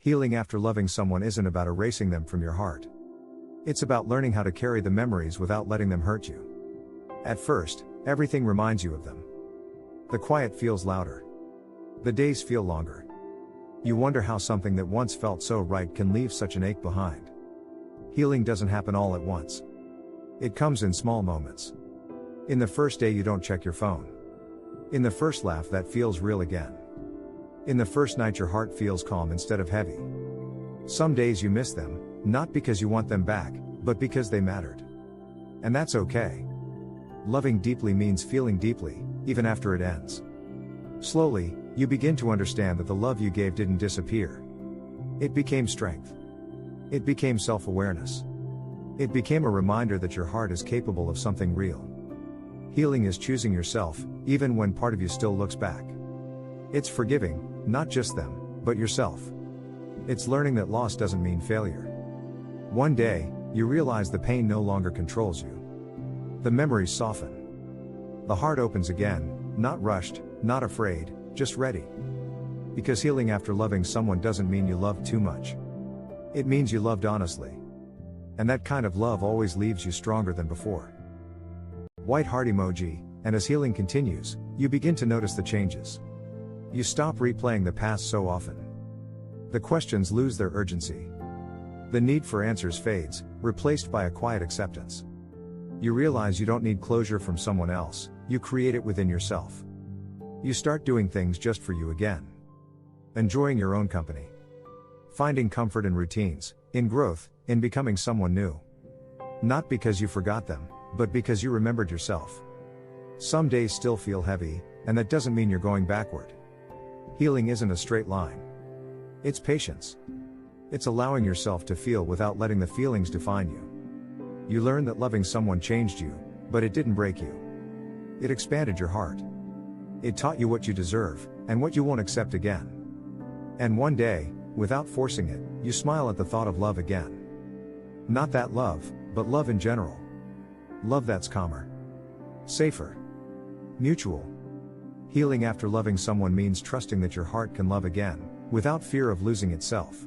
Healing after loving someone isn't about erasing them from your heart. It's about learning how to carry the memories without letting them hurt you. At first, everything reminds you of them. The quiet feels louder. The days feel longer. You wonder how something that once felt so right can leave such an ache behind. Healing doesn't happen all at once. It comes in small moments. In the first day you don't check your phone. In the first laugh that feels real again. In the first night your heart feels calm instead of heavy. Some days you miss them, not because you want them back, but because they mattered. And that's okay. Loving deeply means feeling deeply, even after it ends. Slowly, you begin to understand that the love you gave didn't disappear. It became strength. It became self-awareness. It became a reminder that your heart is capable of something real. Healing is choosing yourself, even when part of you still looks back. It's forgiving, not just them, but yourself. It's learning that loss doesn't mean failure. One day, you realize the pain no longer controls you. The memories soften. The heart opens again, not rushed, not afraid, just ready. Because healing after loving someone doesn't mean you loved too much. It means you loved honestly. And that kind of love always leaves you stronger than before. White heart emoji, and as healing continues, you begin to notice the changes. You stop replaying the past so often. The questions lose their urgency. The need for answers fades, replaced by a quiet acceptance. You realize you don't need closure from someone else, you create it within yourself. You start doing things just for you again. Enjoying your own company. Finding comfort in routines, in growth, in becoming someone new. Not because you forgot them, but because you remembered yourself. Some days still feel heavy, and that doesn't mean you're going backward. Healing isn't a straight line. It's patience. It's allowing yourself to feel without letting the feelings define you. You learn that loving someone changed you, but it didn't break you. It expanded your heart. It taught you what you deserve, and what you won't accept again. And one day, without forcing it, you smile at the thought of love again. Not that love, but love in general. Love that's calmer. Safer. Mutual. Healing after loving someone means trusting that your heart can love again, without fear of losing itself.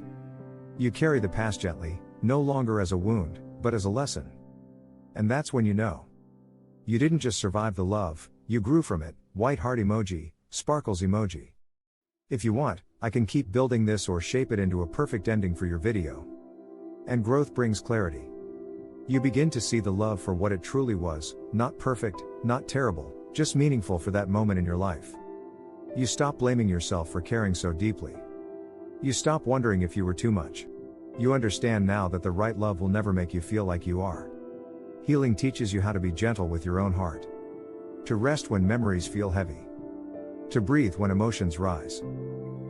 You carry the past gently, no longer as a wound, but as a lesson. And that's when you know. You didn't just survive the love, you grew from it. White heart emoji, sparkles emoji. If you want, I can keep building this or shape it into a perfect ending for your video. And growth brings clarity. You begin to see the love for what it truly was, not perfect, not terrible, just meaningful for that moment in your life. You stop blaming yourself for caring so deeply. You stop wondering if you were too much. You understand now that the right love will never make you feel like you are. Healing teaches you how to be gentle with your own heart. To rest when memories feel heavy. To breathe when emotions rise.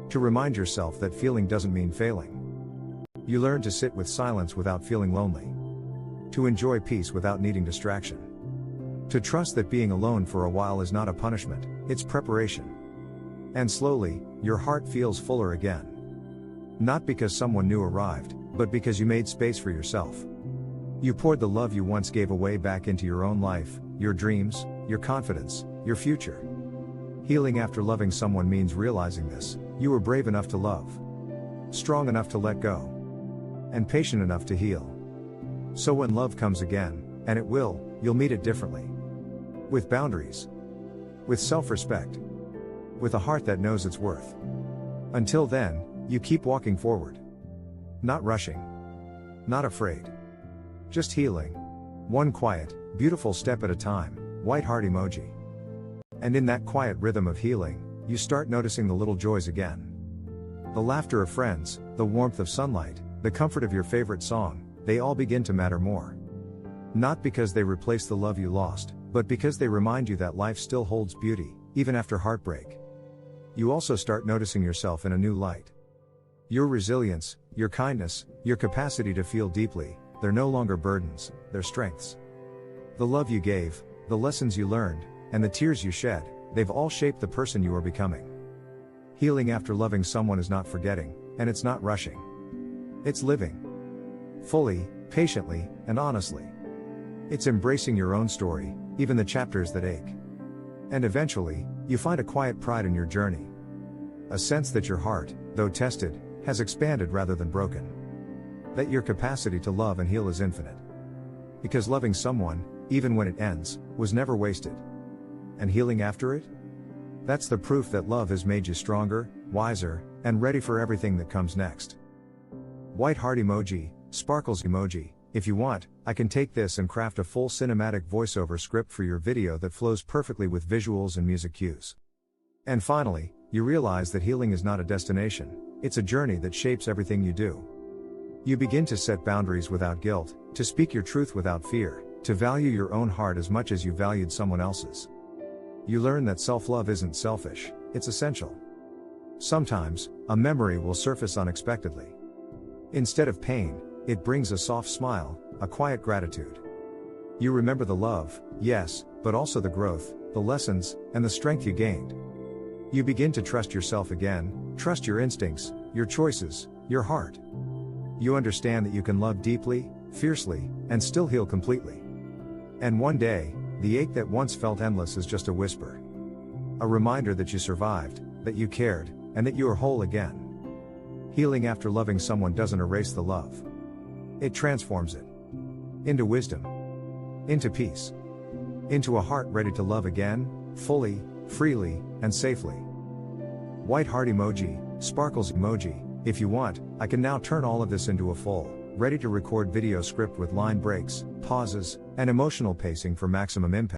To remind yourself that feeling doesn't mean failing. You learn to sit with silence without feeling lonely. To enjoy peace without needing distraction. To trust that being alone for a while is not a punishment, it's preparation. And slowly, your heart feels fuller again. Not because someone new arrived, but because you made space for yourself. You poured the love you once gave away back into your own life, your dreams, your confidence, your future. Healing after loving someone means realizing this: you were brave enough to love, strong enough to let go, and patient enough to heal. So when love comes again, and it will, you'll meet it differently. With boundaries. With self-respect. With a heart that knows its worth. Until then, you keep walking forward. Not rushing. Not afraid. Just healing. One quiet, beautiful step at a time. White heart emoji. And in that quiet rhythm of healing, you start noticing the little joys again. The laughter of friends, the warmth of sunlight, the comfort of your favorite song, they all begin to matter more. Not because they replace the love you lost, but because they remind you that life still holds beauty, even after heartbreak. You also start noticing yourself in a new light. Your resilience, your kindness, your capacity to feel deeply, they're no longer burdens, they're strengths. The love you gave, the lessons you learned, and the tears you shed, they've all shaped the person you are becoming. Healing after loving someone is not forgetting, and it's not rushing. It's living. Fully, patiently, and honestly. It's embracing your own story, even the chapters that ache. And eventually, you find a quiet pride in your journey. A sense that your heart, though tested, has expanded rather than broken. That your capacity to love and heal is infinite. Because loving someone, even when it ends, was never wasted. And healing after it? That's the proof that love has made you stronger, wiser, and ready for everything that comes next. White heart emoji, sparkles emoji. If you want, I can take this and craft a full cinematic voiceover script for your video that flows perfectly with visuals and music cues. And finally, you realize that healing is not a destination, it's a journey that shapes everything you do. You begin to set boundaries without guilt, to speak your truth without fear, to value your own heart as much as you valued someone else's. You learn that self-love isn't selfish, it's essential. Sometimes, a memory will surface unexpectedly. Instead of pain, it brings a soft smile, a quiet gratitude. You remember the love, yes, but also the growth, the lessons, and the strength you gained. You begin to trust yourself again, trust your instincts, your choices, your heart. You understand that you can love deeply, fiercely, and still heal completely. And one day, the ache that once felt endless is just a whisper. A reminder that you survived, that you cared, and that you are whole again. Healing after loving someone doesn't erase the love. It transforms it. Into wisdom. Into peace. Into a heart ready to love again, fully, freely, and safely. White heart emoji, sparkles emoji. If you want, I can now turn all of this into a full, ready to record video script with line breaks, pauses, and emotional pacing for maximum impact.